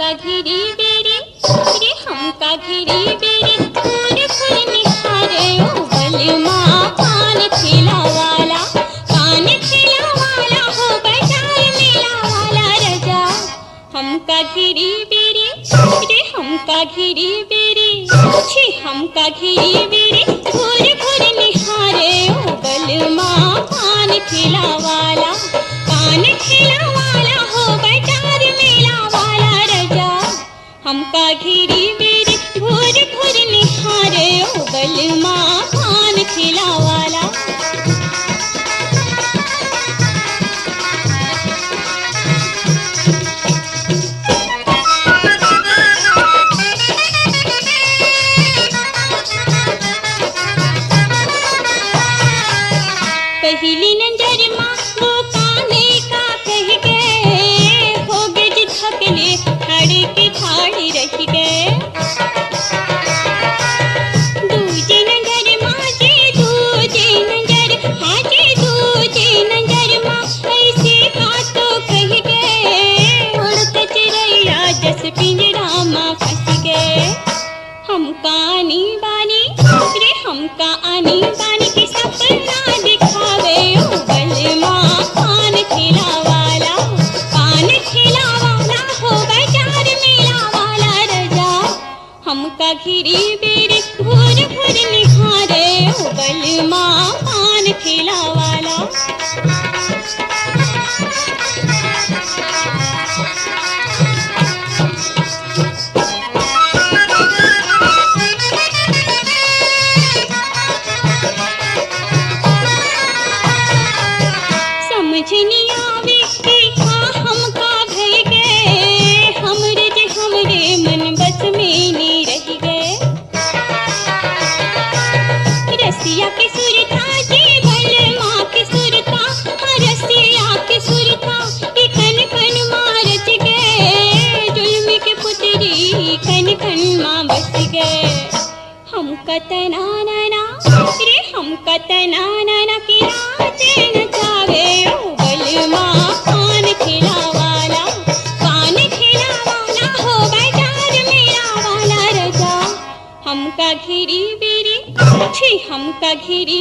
हमका घिरी बेरी रे हमका घिरी बेरी फूल फूल निहारे ओ बलमा कान खिला वाला हो बाजार मेला वाला रजा हमका घिरी बेरी रे हमका घिरी बेरी छी हमका घिरी बेरी फूल फूल निहारे ओ बलमा कान खिला वाला हो बाजार मेला वाला रजा हमका घिरी बेरी भोर भोर निहारे ओ बलमा कान खिला वाला पहली नजर माँ वो काने का कह गए हो गए झकले ठाड़ी की ठाड़ी रह गए दूजे नजर माँ जी दूजे नजर हाँ जी दूजे नजर माँ ऐसे बातों कह गए उड़त चिड़ैया जस पिंजरा माँ फंस गए हमका आनी बानी रे हमका आनी बानी की सपना दिखावे ओ बलमा कान खिला वाला हो बाजार मेला वाला रजा हमका घिरी बेरी भोर भोर निहारे ओ बलमा कान खिला वाला समझनी आवे कि हाँ हमका भय गए हमरे मन बस में नहीं रह गए रसिया के सुर था जी बलमा के सुर था रसिया के सुर था कन कन मारच गए जुल्म के पुतरी कन कन माँ बस गए हमका तना नाना रे हमका तना नाना की रात नचावे ओ बलमा कान खिला वाला हो बाजार मेला वाला रजा हमका घिरी बेरी छी हमका घिरी